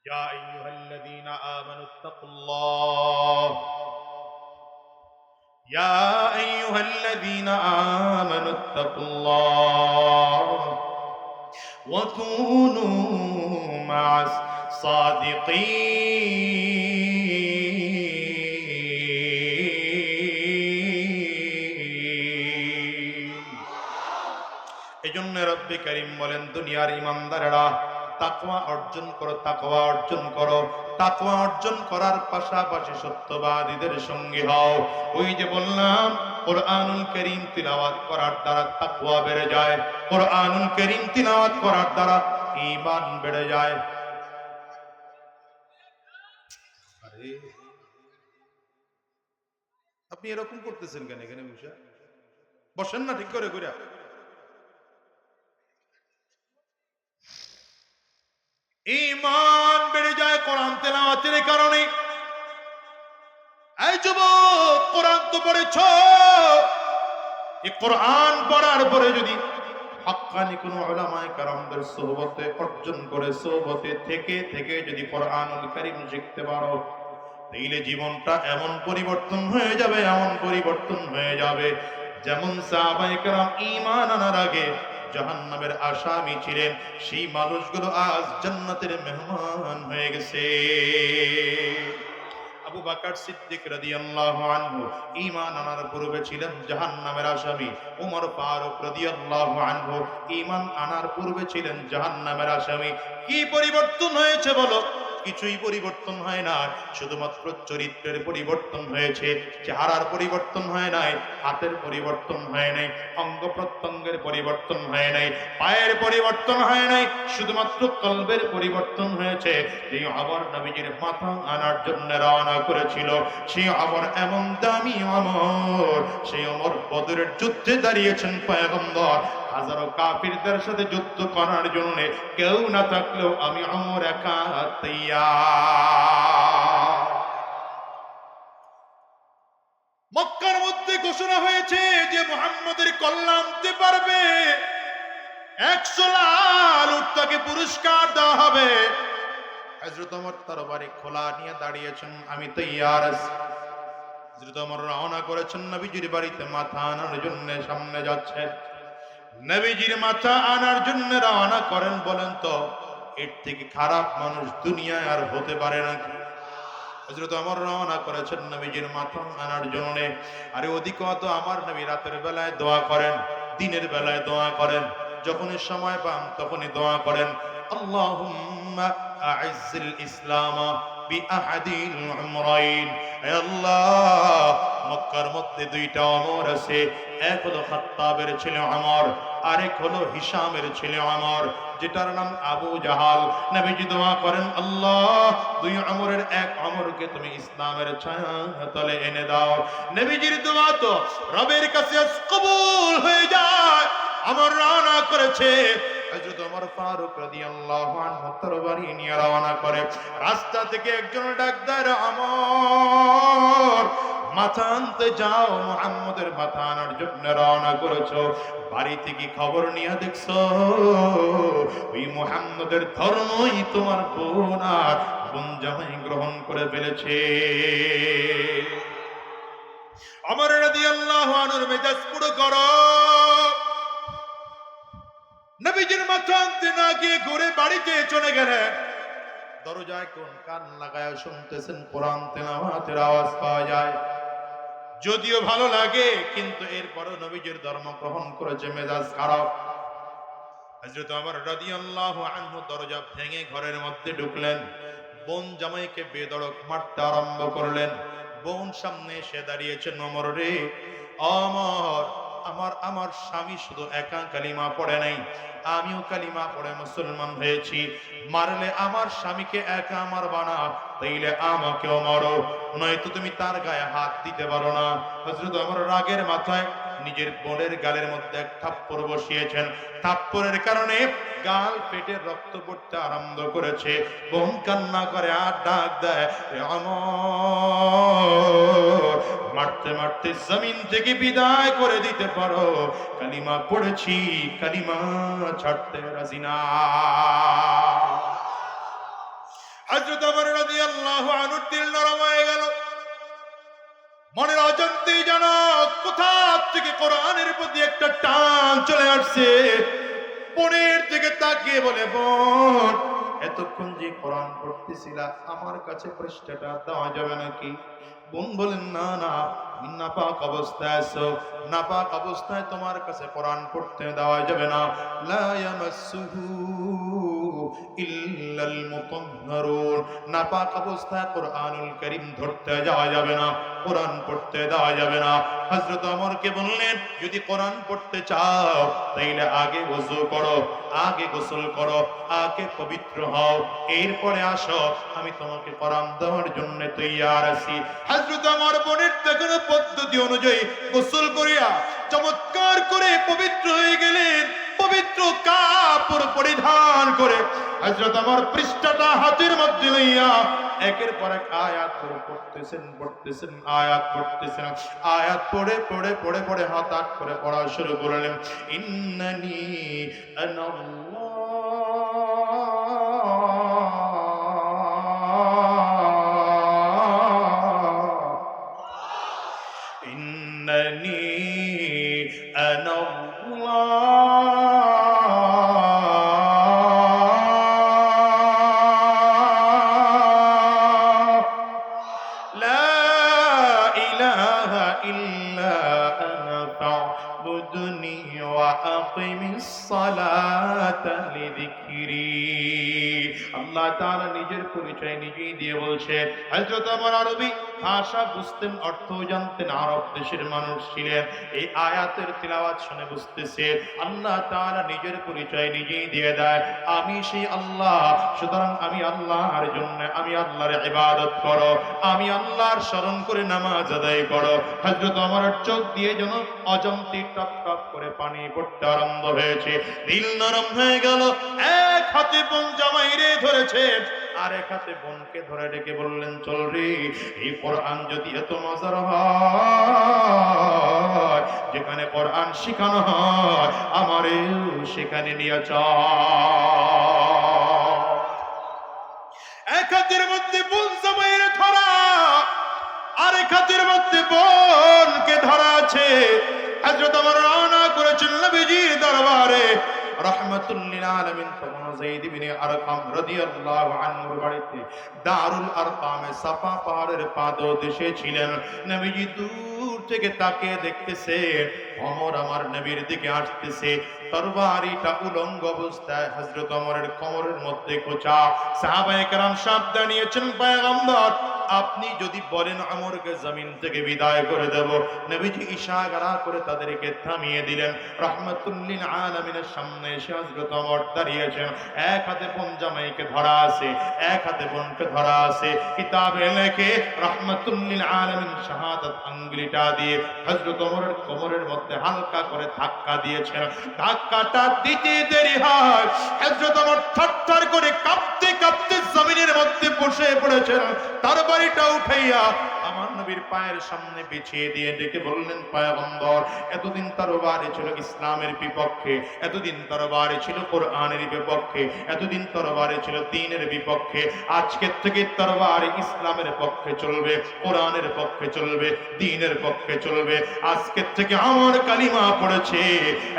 يا أيها الذين آمنوا اتقوا الله يا أيها الذين آمنوا اتقوا الله وكونوا مع الصادقين এজন্য রব্বে কারীম বলেন দুনিয়ার ঈমানদারেরা তাকওয়া অর্জন করো, তাকওয়া অর্জন করো। তাকওয়া অর্জন করার পাশাপাশি সত্যবাদীদের সঙ্গী হও। ওই যে বললাম কোরআনুল কারীম তিলাওয়াত করার দ্বারা তাকওয়া বেড়ে যায়, কোরআনুল কারীম তিলাওয়াত করার দ্বারা ঈমান বেড়ে যায়। আরে আপনি এরকম করতেছেন কেন? এখানে বসে বসেন না, ঠিক করে কইরা। ঈমান বেড়ে যায় কোরআন তেলাওয়াতের কারণে। এই যুবক, কোরআন তো পড়েছো, এই কোরআন পড়ার পরে যদি হাক্কানি কোন উলামায়ে কেরামদের সোহবতে অর্জন করে, সোহবতে থেকে থেকে যদি কোরআনুল কারীম শিখতে পারো, তাইলে জীবনটা এমন পরিবর্তন হয়ে যাবে, এমন পরিবর্তন হয়ে যাবে যেমন সাহাবায়ে কেরাম ঈমান আনার আগে জাহান্নামের আসামি ছিলেন, সেই মানুষগুলো আজ জান্নাতের মেহমান হয়ে গেছে। আবু বকর সিদ্দিক রাদিয়াল্লাহু আনহু ঈমান আনার পূর্বে ছিলেন জাহান্নামের আসামি। ওমর ফারুক রাদিয়াল্লাহু আনহু ঈমান আনার পূর্বে ছিলেন জাহান্নামের আসামি। কি পরিবর্তন হয়েছে বলো? কিছুই পরিবর্তন হয় না, শুধুমাত্র চরিত্রের পরিবর্তন হয়েছে। চেহারার পরিবর্তন হয় নাই, হাতের পরিবর্তন হয় নাই, অঙ্গ প্রত্যঙ্গের পরিবর্তন হয় নাই, পায়ের পরিবর্তন হয় নাই, শুধুমাত্র কলবের পরিবর্তন হয়েছে। এই আবার নবীজির মাথা আনার জন্য রওনা করেছিল, সেই আবার এমন দামি আমর, সেই ওমর বদরের যুদ্ধে দাঁড়িয়েছেন পয়গম্বর। হাজারো কাফিরদের সাথে যুদ্ধ করার জন্য কেউ না থাকলেও আমি ওমর একা তৈয়ার। মক্কার মধ্যে ঘোষণা হয়েছে যে মুহাম্মদের কল্যাণ আনতে পারবে 100 লাল উট তাকে পুরস্কার দেওয়া হবে। হযরত ওমর তরবারি খোলা নিয়ে দাঁড়িয়েছেন, আমি তৈয়ার আছি। হযরত ওমর রওনা করেছেন নবীজির বাড়িতে মাথা আনার জন্য, সামনে যাচ্ছেন। নবীজির মাথা আনার জন্য রওনা করেন। বলেন তো এর থেকে খারাপ মানুষ দুনিয়ায় আর হতে পারে নাকি? হযরত ওমর রওনা করেছেন নবীজির মাথা আনার জন্য। আরে অধিকত আমার নবী রাতের বেলায় দোয়া করেন, দিনের বেলায় দোয়া করেন, যখনই সময় পান তখনই দোয়া করেন, আল্লাহুম্মা আ'ইজ্জিল ইসলাম বিআহাদিল উমরাইন। হে আল্লাহ, মক্কার মধ্যে দুইটা ওমর আছে, এক হলো খাত্তাবের ছেলে ওমর, আরেক হলো হিশামের ছেলে ওমর, যেটার নাম আবু জাহাল। নবীজি দোয়া করেন, আল্লাহ দুই ওমরের এক ওমরকে তুমি ইসলামের ছায়াতলে এনে দাও। নবীজির দোয়া তো রবের কাছে কবুল হয়ে যায়। আমার রওনা করেছে হযরত ওমর ফারুক রাদিয়াল্লাহু আনহু তরবারি নিয়ে রওনা করে। রাস্তা থেকে একজন ডাক দেয়, ওমর মাথা আনতে যাও, মুহাম্মদের মাথা আনার জন্য রওনা করেছো, বাড়িতে কি খবর নিয়ে দেখছো ওই মুহাম্মদের ধর্মই তোমার বোন আর বোন জামাই গ্রহণ করে ফেলেছে। ওমর রাদিয়াল্লাহু আনহুর মেজাজ পুরো গরম। নবীজির মাথা আনতে না গিয়ে ঘুরে বাড়িতে চলে গেলেন। দরজায় কোন কান লাগায় শুনতেছেন কোরআন তেলাওয়াতের আওয়াজ পাওয়া যায়। যদিও ভালো লাগে, কিন্তু এরপরও নবীজির ধর্ম গ্রহণ করেছে, মেজাজ খারাপ। হযরত ওমর রাদিয়াল্লাহু আনহু দরজা ভেঙে ঘরের মধ্যে ঢুকলেন, বোন জামাইকে বেধড়ক মারতে আরম্ভ করলেন। বোন সামনে এসে দাঁড়িয়েছেন, ওমর রে ওমর, আমার স্বামী শুধু একা কালিমা পড়ে নাই, আমিও কালিমা পড়ে মুসলমান হয়েছি। মারলে আমার স্বামীকে একা মারবা না, তাইলে আমাকেও মারো, নয়তো তুমি তার গায়ে হাত দিতে পারো না। হযরত ওমর রাগের মাথায় নিজের বোনের গালের মধ্যে এক থাপ্পড় বসিয়েছেন। থাপ্পড়ের কারণে গাল পেটে রক্ত পড়তে আরম্ভ করেছে। বোন কান্না করে আর ডাক দেয়, ওমর মারতে মারতে জমিন থেকে বিদায় করে দিতে পারো, কালিমা পড়েছি, কালিমা ছাড়তে রাজি না। হযরত ওমর রাদিয়াল্লাহু আনহু দিল নরম হয়ে গেল। মনের অজান্তেই যেন কোথা থেকে কোরআনের প্রতি একটা টান চলে আসছে। বোনের দিকে তাকিয়ে বলে, বোন, এতক্ষণ যে কোরআন পড়তেছিলা, আমার কাছে পৃষ্ঠাটা দেওয়া যাবে নাকি? বোন বলেন, না না, নাপাক অবস্থায় আছো, নাপাক অবস্থায় তোমার কাছে কোরআন পড়তে দেওয়া যাবে না। লা ইয়ামাসসুহু ইল্লাল মুতাহহারুন, নাপাক অবস্থায় কোরআনুল কারীম ধরতে যাওয়া যাবে না, কোরআন পড়তে দেওয়া যাবে না। হযরত ওমরকে বললেন, যদি কোরআন পড়তে চাও তাইলে আগে ওযু করো, আগে গোসল করো, আগে পবিত্র হও, এরপরে আসো, আমি তোমাকে কোরআন দেওয়ার জন্য তৈয়ার আছি। হযরত ওমর বোনের দেখানো পদ্ধতি অনুযায়ী গোসল করিয়া চমৎকার করে পবিত্র হয়ে গেলেন। পবিত্র কাপড় পরিধান করে হযরত ওমর পৃষ্ঠাটা হাতের মধ্যে লইয়া একের পর এক আয়াত করে পড়তেছেন আয়াত পড়তেছেন। আয়াত পড়ে পড়ে পড়ে পড়ে হাত আট করে পড়া শুরু করলেন। ইন্নানি আনাল্লাহ, ইন্নানি আনাল্লাহ, লা ইলাহা ইল্লা আনা ফা'বুদনি ওয়া আকিমিস সালাতা লিযিকরি। আল্লাহ তাআলা নিজের পরিচয় নিজেই দিয়ে বলছেন। হযরত ওমর আরবি ভাষা বুঝতেন, অর্থ জানতেন, আরব দেশের মানুষ ছিলেন। এই আয়াতের তিলাওয়াত শুনে বুঝতেছে আল্লাহ তাআলা নিজের পরিচয় নিজেই দিয়ে দেয়, আমি সেই আল্লাহ। সুতরাং আমি আল্লাহর জন্য, আমি আল্লাহর ইবাদত করো, আমি আল্লাহর স্মরণ করে নামাজ আদায় করো। হযরত ওমরের চোখ দিয়ে যেন অজান্তে টপ টপ করে পানি পড়তে আরম্ভ হয়েছে। দিল নরম হয়ে গেল। এক হাতে বোন জামাইরে ধরেছে, আর এক হাতে বোনকে ধরে ডেকে বললেন, চল রে, এই কোরআন যদি এত মজার হয়, যেখানে কোরআন শেখানো হয়, আমারেও সেখানে নিয়ে চল। এক হাতের মধ্যে বোন জামাইরে ধরা, আরেক হাতের মধ্যে বোনকে ধরা আছে। হযরত ওমর রওনা করেছেন নবীজির দরবারে। রাহমাতুল লিল আলামিন তখন যায়েদ ইবনে আরকাম রাদিয়াল্লাহু আনহুর বাড়িতে দারুল আরকামে সাফা পাহাড়ের পাদদেশে ছিলেন। নবীজি দূর থেকে তাকিয়ে দেখতেছেন ওমর আমার নবীর দিকে আসতেছে, তরবারিটা উলঙ্গ অবস্থায়, হযরত ওমরের কোমরের মধ্যে খোঁচা। সাহাবায়ে কেরাম সাবধান নিয়েছেন, পয়গম্বর আপনি যদি বলেন ওমরকে জমিন থেকে বিদায় করে দেব। নবীজি ইশারা করে তাদেরকে থামিয়ে দিলেন। রাহমাতুল লিল আলামিনের সামনে এসে হযরত ওমর দাঁড়িয়েছেন। এক হাতে বোন জামাইকে ধরা আছে, এক হাতে বোনকে ধরা আছে। কিতাবে লেখে রাহমাতুল লিল আলামিন শাহাদাত আঙ্গুলিটা দিয়ে হযরত ওমরের কোমরের মধ্যে হালকা করে ধাক্কা দিয়েছেন। ধাক্কাটা দিতে দেরি হয়, হযরত ওমর থরথর করে কাঁপতে কাঁপতে জমিনের মধ্যে বসে পড়েছেন। তার বাড়িটা উঠাইয়া আমার নবীর পায়ের সামনে বিছিয়ে দিয়ে ডেকে বললেন, পয়গম্বর এতদিন তরবারি ছিল ইসলামের বিপক্ষে, এতদিন তরবারি ছিল কোরআনের বিপক্ষে, এতদিন তরবারি ছিল দ্বীনের বিপক্ষে। আজকের থেকে তরবারি ইসলামের পক্ষে চলবে, কোরআনের পক্ষে চলবে, দ্বীনের পক্ষে চলবে। আজকের থেকে আমার কালিমা পড়েছে,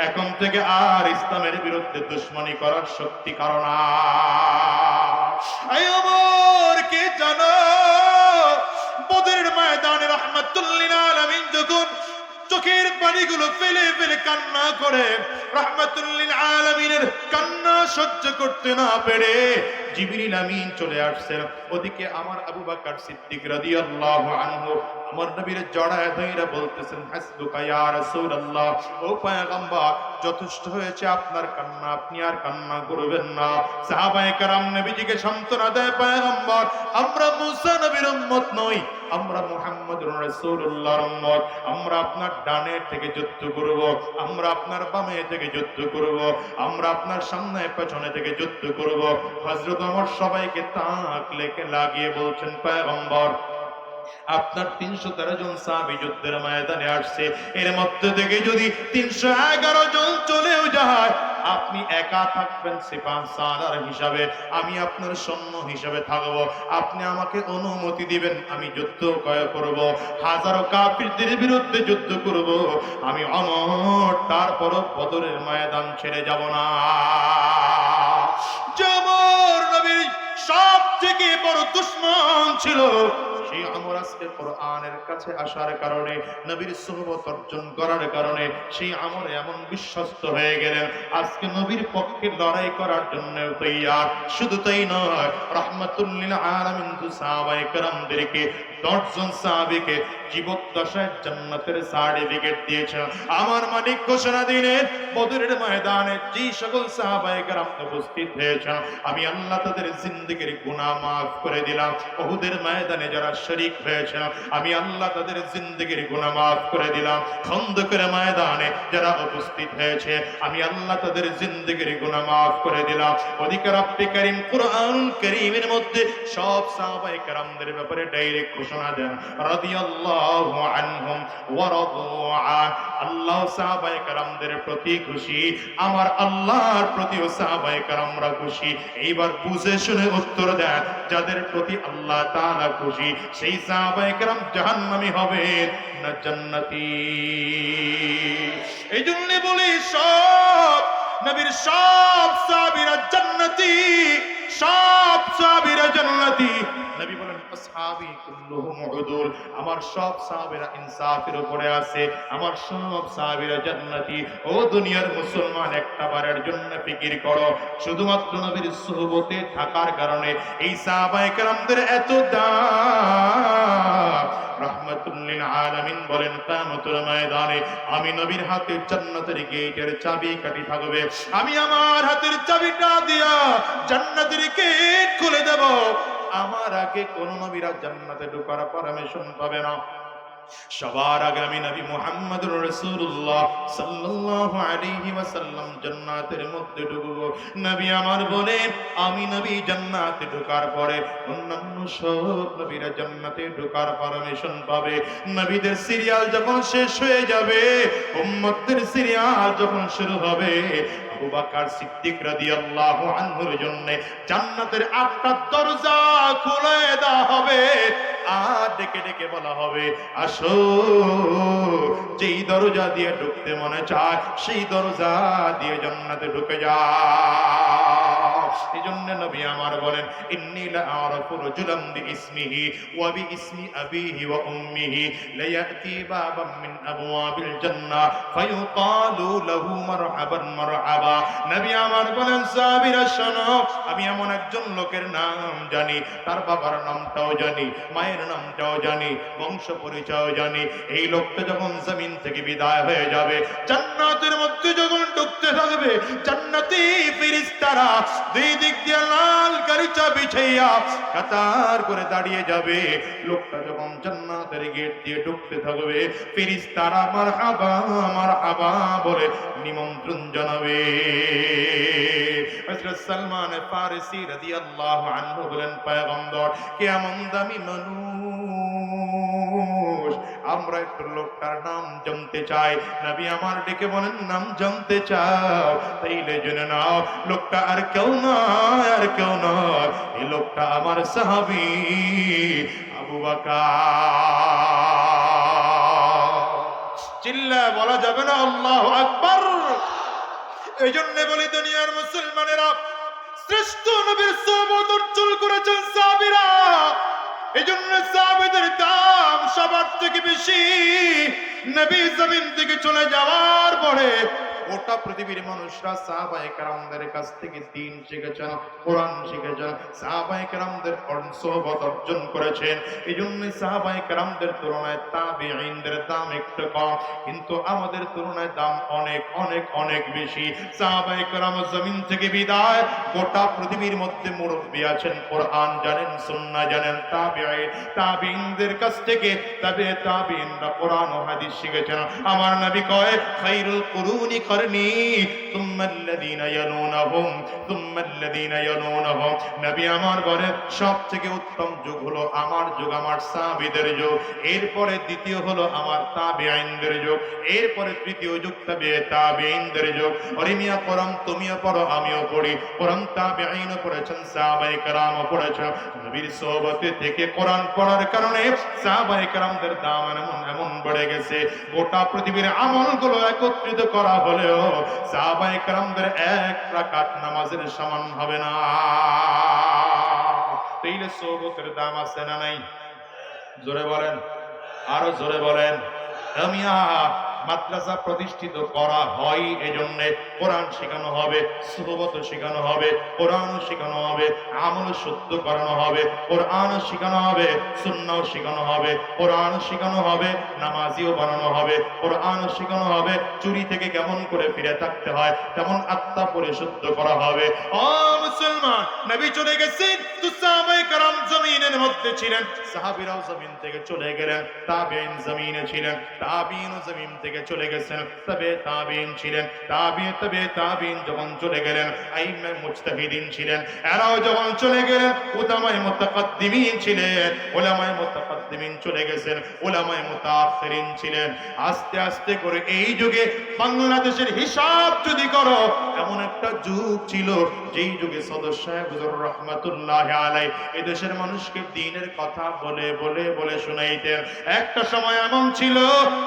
এখন থেকে আর ইসলামের বিরুদ্ধে দুশমনি করার শক্তি কারণ ওমর কে জানো, বদরের ময়দানে রাহমাতুল লিল আলামিন যখন চোখের পানিগুলো ফেলে ফেলে কান্না করে, রাহমাতুল লিল আলামিনের কান্না সহ্য করতে না পেরে জিবরিল আমিন চলে আসছেন। ওদিকে আমার আবু বকর সিদ্দিক রাদিয়াল্লাহু আনহু আমার নবীর জড়ায় ধইরা বলতেছেন, হাসবুকা ইয়া রাসূলুল্লাহ, ও পয়গম্বর যথেষ্ট হয়েছে আপনার কান্না, আপনি আর কান্না করবেন না। সাহাবায়ে কেরাম নবীজিকে সান্ত্বনা দেয়, পয়গম্বর আমরা মুসা নবীর উম্মত নই, আমরা মুহাম্মদুর রাসূলুল্লাহর উম্মত। আমরা আপনার ডানে থেকে যুদ্ধ করব, আমরা আপনার বামে থেকে যুদ্ধ করব, আমরা আপনার সামনে পেছনে থেকে যুদ্ধ করব। হযরত ওমর সবাইকে তাক লেকে লাগিয়ে বলছেন, পয়গম্বর আপনার 313 জন সাহাবী যুদ্ধের ময়দানে আসছে, এর মধ্যে থেকে যদি 311 জন চলেও যায়, আপনি একা থাকবেন সিপাহ সালার হিসাবে, আমি আপনার সৈন্য হিসাবে থাকবো। আপনি আমাকে অনুমতি দিবেন, আমি যুদ্ধ করব, হাজারো কাফিরদের বিরুদ্ধে যুদ্ধ করব, আমি অমর, তারপরও বদরের ময়দান ছেড়ে যাব না। যেমন নবীর সব থেকে বড় দুশমন ছিল, সেই আমর আজকে কোরআনের কাছে আসার কারণে, নবীর সুহবত অর্জন করার কারণে সেই আমর এমন বিশ্বস্ত হয়ে গেলেন, আজকে নবীর পক্ষে লড়াই করার জন্য তৈয়ার। শুধু তাই নয়, রাহমাতুল লিল আলামিন সাহাবায়ে কেরামদেরকে 10 জন সাহাবীকে জীবদ্দশায় জান্নাতের সার্টিফিকেট দিয়েছেন। আমার মালিক ঘোষণা দিলেন, বদরের ময়দানে যে সকল সাহাবায়ে কেরাম উপস্থিত হয়েছেন, আমি আল্লাহ তাদের জিন্দেগীর গুনাহ মাফ করে দিলাম। উহুদের ময়দানে যারা শরীক হয়েছেন, আমি আল্লাহ তাদের জিন্দেগীর গুনাহ মাফ করে দিলাম। খন্দকের ময়দানে যারা উপস্থিত হয়েছে, আমি আল্লাহ তাদের জিন্দেগীর গুনাহ মাফ করে দিলাম। ওদিকে রব্বে কারীম কুরআনুল কারীমের মধ্যে সব সাহাবায়ে কেরামদের ব্যাপারে ডাইরেক্ট ঘোষণা দেন, রাদিয়াল্লাহু আনহুম ওয়া রাদু আন। আল্লাহ সাহাবায়ে কেরামদের প্রতি খুশি, আমার আল্লাহর প্রতিও সাহাবায়ে কেরামরা খুশি। এইবার বুঝে শুনে উত্তর দেন, যাদের প্রতি আল্লাহ তাআলা খুশি সেই সাহাবায়ে কেরাম জাহান্নামী হবেন না জান্নাতি? এই জন্য বলি সব নবীর সব সাহাবীরা জান্নাতি, সব সাহাবীরা জান্নাতি। নবী বলেন, আসহাবী কুল্লুহুম উদুল, আমার সব সাহাবীরা ইনসাফের উপরে আছে, আমার সব সাহাবীরা জান্নাতি। ও দুনিয়ার মুসলমান, একটা বারের জন্য ফিকির করো, শুধুমাত্র নবীর সুহবতে থাকার কারণে এই সাহাবায়ে কেরামদের এত দাম। রাহমাতুল লিল আলামিন বলেন, কিয়ামতের ময়দানে আমি নবীর হাতে জান্নাতের গেটের চাবি কাঠি থাকবে, আমি আমার হাতের চাবিটা দিয়া জান্নাতের গেট খুলে দেব। আমার আগে কোন নবীরা জান্নাতে ঢোকার পারমিশন পাবে না। সবার আগে আমি নবী মুহাম্মদুর রাসূলুল্লাহ সাল্লাল্লাহু আলাইহি ওয়াসাল্লাম জান্নাতের মধ্যে ঢুকব। নবী আমার বলেন, আমি নবী জান্নাতে ঢোকার পরে অন্যান্য সব নবীরা জান্নাতে ঢোকার পারমিশন পাবে। নবীদের সিরিয়াল যখন শেষ হয়ে যাবে, উম্মতদের সিরিয়াল যখন শুরু হবে, আবু বকর সিদ্দিক রাদিয়াল্লাহু আনহুর জন্য জান্নাতের 8টা দরজা খুলে দেওয়া হবে। আর ডেকে ডেকে বলা হবে, আসো, যেই দরজা দিয়ে ঢুকতে মনে চায় সেই দরজা দিয়ে জান্নাতে ঢুকে যাও। এই জন্য নবী আমার বলেন, ইন্নী লা আরাফু রাজুলান বিইসমিহি ওয়া বিইসমি আবিহি ওয়া উম্মিহি লা ইয়াতি বাবাম মিন আবওয়াবিল জান্নাহ ফায়ুকালু লাহু মারহাবান মারহাবা। নবী আমার বলেন, সাহাবীরা শোনো, আমি এমন একজন লোকের নাম জানি, তার বাবার নামটাও জানি, মায়ের নামটাও জানি, বংশ পরিচয় জানি। এই লোকটা যখন জমিন থেকে বিদায় হয়ে যাবে, জান্নাতের মধ্যে যখন ঢুকতে থাকবে, জান্নাতি ফেরেশতারা দুই দিক দিয়ে লাল গালিচা বিছাইয়া কাতার করে দাঁড়িয়ে যাবে। লোকটা যখন জান্নাতের গেট দিয়ে ঢুকতে থাকবে, ফেরেশতারা মারহাবা মারহাবা বলে নিমন্ত্রণ জানাবে। হযরত সালমান ফারিসি রাদিয়াল্লাহু আনহু বলেন, পয়গম্বর, কেমন দামি মানুষ, আমরা একটু লোকটার নাম জানতে চাই। নবী আমার ডেকে বলেন, নাম জানতে চাও? তাইলে জেনে নাও, লোকটা আর কেউ নয়, আর কেউ নয়, এই লোকটা আমার সাহাবী আবু বকর। চিল্লায় বলা যাবে না আল্লাহু আকবার? এই জন্য বলি, দুনিয়ার মুসলমানেরা শ্রেষ্ঠ নবীর সুহবত অর্জন করেছেন সাহাবীরা। এই জন্য সাহাবীদের দাম সবার থেকে বেশি। নবী জমিন থেকে চলে যাওয়ার পরে গোটা পৃথিবীর মানুষরা সাহাবায়ে কেরামদের কাছ থেকে দ্বীন শিখেছেন, কোরআন শিখেছেন, সাহাবায়ে কেরামদের সুহবত অর্জন করেছেন। এই জন্য সাহাবায়ে কেরামদের তুলনায় তাবিঈনদের দাম একটু কম, কিন্তু আমাদের তুলনায় দাম অনেক অনেক অনেক বেশি। সাহাবায়ে কেরাম জমিন থেকে বিদায়, গোটা পৃথিবীর মধ্যে মুরব্বি আছেন, কোরআন জানেন, সুন্নাহ জানেন। তাবিঈনদের কাছ থেকে তাবিঈনরা কোরআন ও হাদিস শিখেছেন। আমার নবী কয়, খায়রুল কুরুনি قرني ثم الذين يلونهم ثم الذين يلونهم নবী আমার বলেন সবথেকে উত্তম যুগ হলো আমার যুগ, আমার সাহাবীদের যুগ, এরপরে দ্বিতীয় হলো আমার তাবেঈনদের যুগ, এরপরে তৃতীয় যুগ তাবেঈনদের যুগ। ওরে মিয়া কোরআন তুমিও পড়ো আমিও পড়ি, কোরআন তাবেঈনও পড়েছেন সাহাবায়ে কেরামও পড়েছেন। নবীর সোহবতে থেকে কোরআন পড়ার কারণে সাহাবায়ে কেরামদের দাম এমন বেড়ে গেছে, গোটা পৃথিবীর আমলগুলো একত্রিত করা হলেও সাহাবায়ে কেরামদের এক রাকাত নামাজের সমান হবে না। তাইলে সোহবতের দাম আছে না নাই? জোরে বলেন, আরো জোরে বলেন। আমিয়া মাদ্রাসা প্রতিষ্ঠিত করা হয় এজন্য কোরআন শেখানো হবে, সুহবত শেখানো হবে, কোরআন শেখানো হবে, আমল সত্য করানো হবে, কোরআন শেখানো হবে, সুন্নাহ শেখানো হবে, কোরআন শেখানো হবে, নামাজিও বানানো হবে, কোরআন শেখানো হবে, চুরি থেকে কেমন করে ফিরে থাকতে হয় তেমন আত্মা পরিশুদ্ধ করা হবে। ও মুসলমান, নবী চলে গেছেন তো সাহাবায়ে কেরাম জমিনের মধ্যে ছিলেন, সাহাবীরাও জমিন থেকে চলে গেলেন, তাবেঈন জমিনে ছিলেন, তাবেঈনও জমিন থেকে চলে গেছেন, তবে তাবেঈন ছিলেন, তবে তাবেঈন যখন চলে গেলেন আইম্মে মুজতাহিদিন ছিলেন, এরাও যখন চলে গেলেন উলামায়ে মুতাকাদ্দিমিন ছিলেন, উলামায়ে মুতাকাদ্দিমিন চলে গেছেন, উলামায়ে মুতাআখিরিন ছিলেন। আস্তে আস্তে করে এই যুগে বাংলাদেশের হিসাব যদি করো এমন একটা যুগ ছিল যেই যুগে সদর সাহেব হুজুর রহমাতুল্লাহ আলাইহি এই দেশের মানুষকে দ্বীনের কথা বলে বলে বলে শোনাইতেন। একটা সময় এমন ছিল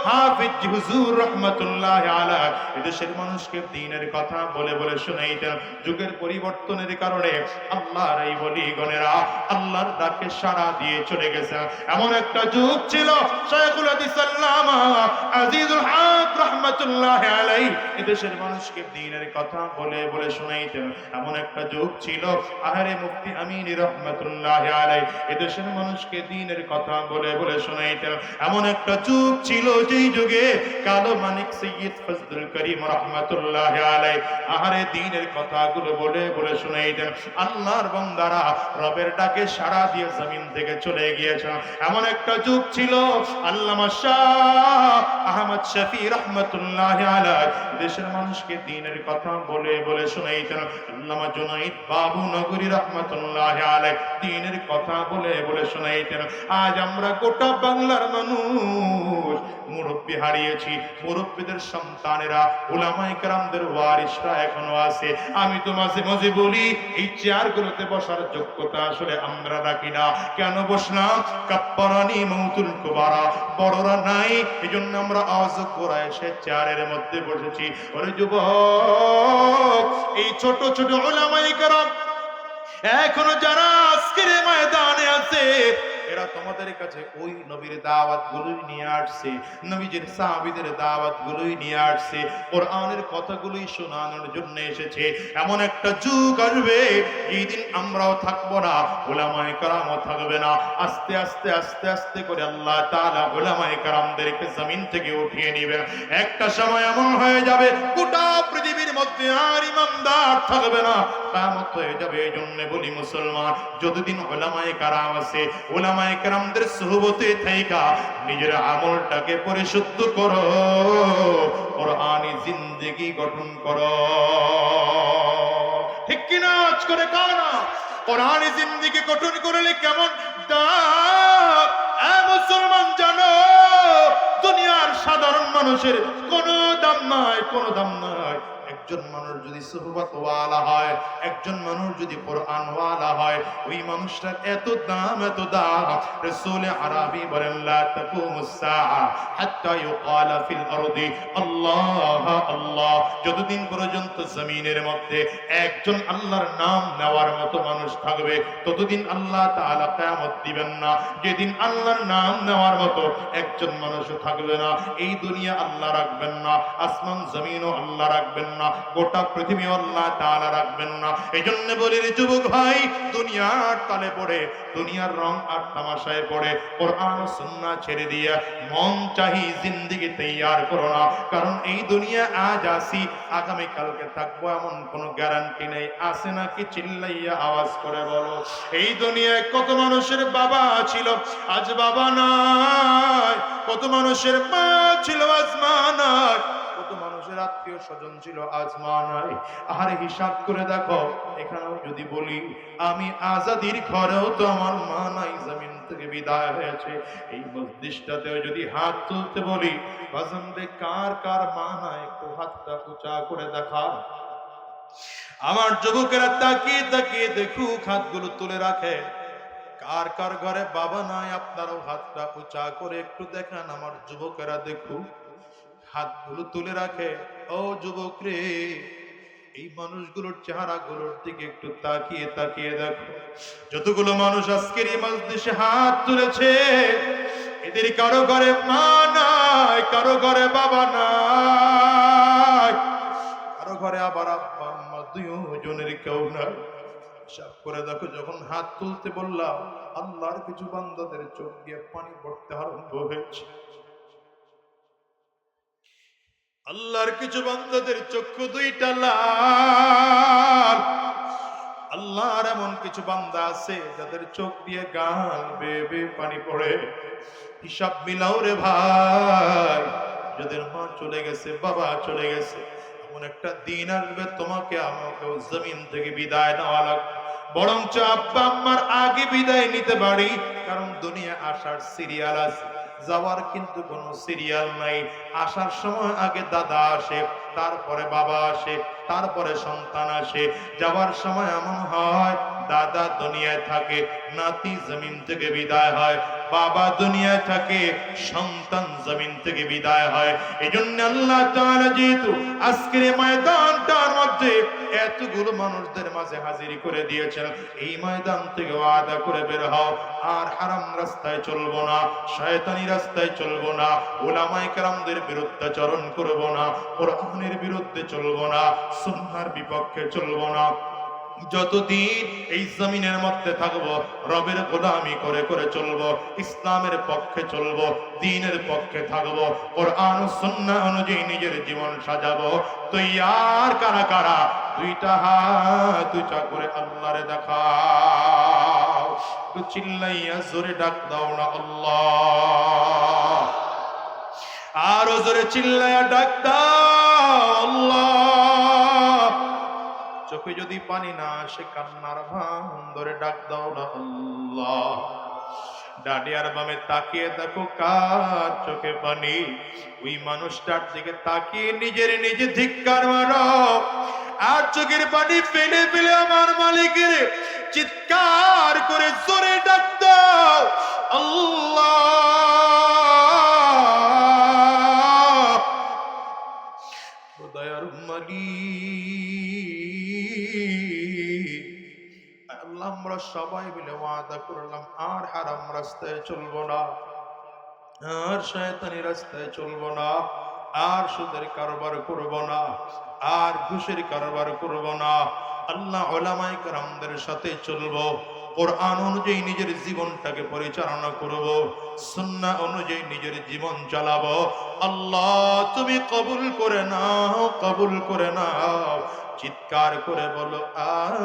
হাফিজ হুজুর রহমাতুল্লাহ আলাইহি এই দেশের মানুষকে দ্বীনের কথা বলে বলে শোনাইতেন। যুগের পরিবর্তনের কারণে আল্লাহর এই ওলিগণেরা আল্লাহর ডাকে সাড়া দিয়ে চলে গেছে। এমন একটা যুগ ছিল শাইখুল হাদিস আল্লামা আজিজুল হক রহমাতুল্লাহ আলাইহি এই দেশের মানুষকে দ্বীনের কথা বলে বলে শোনাইতেন। এমন একটা যুগ ছিল আহরে মুফতি আমিন রহমাতুল্লাহ আলাইহি এই দেশের মানুষকে দ্বীনের কথা বলে বলে শোনাইতেন। এমন একটা যুগ ছিল যেই যুগে কালো মানিক সৈয়দ ফজলুল করিম রহমাতুল্লাহ আলাইহি আহরে দ্বীনের কথাগুলো বলে বলে শোনাইতেন। আল্লাহর বান্দারা রবের ডাকে সাড়া দিয়ে জমিন থেকে চলে গিয়েছেন। এমন একটা যুগ ছিল আল্লামা শাহ আহমদ শফি রহমাতুল্লাহ আলাইহি দেশের মানুষকে দ্বীনের কথা বলে বলে শোনাইতেন। আল্লামা জুনাইদ বাবু নগরী রহমাতুল্লাহ আলাইহি দ্বীনের কথা বলে বলে শোনাইতেন। আজ আমরা গোটা বাংলার মানুষ মুরব্বী হারিয়েছি, মুরব্বীদের সন্তানেরা উলামায়ে কেরামদের ওয়ারিসরা এখনো আছে। আমি তো মাঝে মাঝে বলি এই চেয়ারগুলোতে বসার যোগ্যতা আসলে আমরা রাখি না। কেন বসলাম? কাপ্পারানি মাউতুল কুবারা, বড়রা নাই এজন্য আমরা অযোগ্যরা এসে চেয়ারের মধ্যে বসেছি। ওরে যুবক, এই ছোট ছোট উলামায়ে কেরাম এখনো যারা আজকের ময়দানে আছে এরা তোমাদের কাছে ওই নবীর দাওয়াত গুলোই নিয়ে আসছে, নবীজির সাহাবীদের দাওয়াত গুলোই নিয়ে আসছে, কোরআনের কথাগুলোই শোনানোর জন্য এসেছে। এমন একটা যুগ আসবে এই দিন আমরাও থাকবো না, উলামায়ে কেরামও থাকবে না। আস্তে আস্তে আস্তে আস্তে করে আল্লাহ তাআলা উলামায়ে কেরামদেরকে জমিন থেকে উঠিয়ে নেবেন। একটা সময় এমন হয়ে যাবে গোটা পৃথিবীর মধ্যে আর ইমানদার থাকবে না, কিয়ামত হয়ে যাবে। এই জন্য বলি মুসলমান, যতদিন উলামায়ে কেরাম আছে উলামায়ে কেরামদের সুহবতে থাইকা নিজের আমলটাকে পরিশুদ্ধ করো, কোরআনী জিন্দেগি গঠন করো। ঠিক কিনা? আজ করে কানা কোরআনী জিন্দেগি গঠন করলে কেমন দাম মুসলমান জানো? দুনিয়ার সাধারণ মানুষের কোনো দাম নাই, কোনো দাম নাই। একজন মানুষ যদি সুহবত ওয়ালা হয়, একজন মানুষ যদি কোরআন ওয়ালা হয়, ওই মানুষটার এত দাম, এত দাম। রাসূল আরবি বলেন লা তাকুমুস সাআ হাত্তা ইউকালা ফিল আরদি আল্লাহ আল্লাহ। যতদিন পর্যন্ত জমিনের মধ্যে একজন আল্লাহর নাম নেওয়ার মতো মানুষ থাকবে ততদিন আল্লাহ তাআলা কিয়ামত দিবেন না। যেদিন আল্লাহর নাম নেওয়ার মতো একজন মানুষও থাকবে না, এই দুনিয়া আল্লাহ রাখবেন না, আসমান জমিনও আল্লাহ রাখবেন না, গোটা পৃথিবী আল্লাহ তাআলা রাখবেন না। এইজন্য বলি রে যুবক ভাই, দুনিয়ার তালে পড়ে, দুনিয়ার রং আর তামাশায় পড়ে কোরআন ও সুন্নাহ ছেড়ে দিয়া মন চাহি জিন্দেগি তৈয়ার করো না। কারণ এই দুনিয়া আজ আসি আগামী কালকে থাকবো এমন কোনো গ্যারান্টি নেই। আছে নাকি? চিল্লাইয়া আওয়াজ করে বলো। এই দুনিয়ায় কত মানুষের বাবা ছিল আজ বাবা নাই, কত মানুষের মা ছিল আজ মা নাই, কত মানুষের আসমানের আত্মীয় স্বজন ছিল, আজ মা নাই। আহারে হিসাব করে দেখো, এখানেও যদি বলি আমি আজাদির ঘরেও তো আমার মা নাই, জমিন থেকে বিদায় হয়েছে। এই মজলিসটাতেও যদি হাত তুলতে বলি, বাজানরে কার কার মা নাই, একটু হাতটা উঁচা করে দেখা। আমার যুবকেরা তাকিয়ে তাকিয়ে দেখুক, হাতগুলো তুলে রাখে। কার কার ঘরে বাবা নাই, আপনারাও হাতটা উঁচা করে একটু দেখান। আমার যুবকেরা দেখুক, হাতগুলো তুলে রাখে। ও যুবক রে, এই মানুষগুলোর চেহারাগুলোর দিকে একটু তাকিয়ে তাকিয়ে দেখো। যতগুলো মানুষ আজকের এই মজলিসে হাত তুলেছে, এদের কারো ঘরে মা নাই, কারো ঘরে বাবা নাই, কারো ঘরে আবার আব্বা আম্মা দুজনের কেউ নাই। হিসাব করে দেখো, যখন হাত তুলতে বললাম, আল্লাহর কিছু বান্দাদের চোখ দিয়ে পানি পড়তে আরম্ভ হয়েছে। আল্লাহর কিছু বান্দাদের চক্ষু দুইটা লাল। আল্লাহর এমন কিছু বান্দা আছে যাদের চোখ দিয়ে গাল বেয়ে বেয়ে পানি পড়ে। হিসাব মিলাও রে ভাই, যাদের মা চলে গেছে, বাবা চলে গেছে, এমন একটা দিন আসবে তোমাকে আমাকেও জমিন থেকে বিদায় নেওয়া লাগবে। বরঞ্চ আব্বা আম্মার আগে বিদায় নিতে পারি, কারণ দুনিয়া আসার সিরিয়াল আছে, যাওয়ার কিন্তু কোনো সিরিয়াল নাই। আসার সময় আগে দাদা আসে, তারপরে বাবা আসে, তারপরে সন্তান আসে। যাওয়ার সময় এমন হয়, দাদা দুনিয়ায় থাকে, নাতি জমিন থেকে বিদায় হয়, বাবা দুনিয়ায় থাকে, সন্তান জমিন থেকে বিদায় হয়। এই জন্য আল্লাহ তাআলা যেহেতু আজকের এই ময়দানটার মধ্যে এতগুলো মানুষদের মাঝে হাজির করে দিয়েছেন, এই ময়দান থেকে ওয়াদা করে বের হও, আর হারাম রাস্তায় চলবো না, শয়তানি রাস্তায় চলবো না, উলামায়ে কেরামদের বিরুদ্ধাচরণ করবো না, কোরআনের বিরুদ্ধে চলবো না, সুন্নাহর বিপক্ষে চলবো না। যতদিন এই জমিনের মধ্যে থাকবো, রবের গোলামি করে করে চলবো, ইসলামের পক্ষে চলবো, দ্বীনের পক্ষে থাকবো, কোরআন ও সুন্নাহ অনুযায়ী নিজের জীবন সাজাবো। তো ইয়ার কারা কারা দুইটা হাত উঁচা করে আল্লাহরে দেখাও, একটু চিল্লাইয়া জোরে ডাক দাও না আল্লাহ। আরো জোরে চিল্লাইয়া ডাক দাও আল্লাহ। চোখে যদি পানি না আসে, কান্নার ভান ধরে ডাক দাও না আল্লাহ। ডানে আর বামে তাকিয়ে দেখো, কার চোখে পানি, ওই মানুষটার দিকে তাকিয়ে নিজের নিজে ধিক্কার মারো, আর চোখের পানি ফেলে ফেলে আমার মালিকের চিৎকার করে জোরে ডাক দাও আল্লাহ। দয়ার মালিক, আল্লাহ আমরা সবাই মিলে ওয়াদা করলাম, আর হারাম রাস্তায় চলবো না, আর শয়তানি রাস্তায় চলবো না, আর সুদের কারবার করব না, আর ঘুষের কারবার করব না। আল্লাহ উলামায়ে কেরামদের সাথে চলবো, কোরআন অনুযায়ী নিজের জীবনটাকে পরিচালনা করব, সুন্নাহ অনুযায়ী নিজের জীবন চালাবো। আল্লাহ তুমি কবুল করে নাও, কবুল করে নাও। চিৎকার করে বলো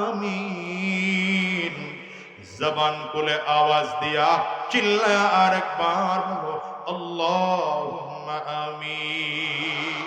আমিন। জবান খুলে আওয়াজ দিয়া চিল্লায়া আরেকবার বলো আল্লাহুম্মা আমিন।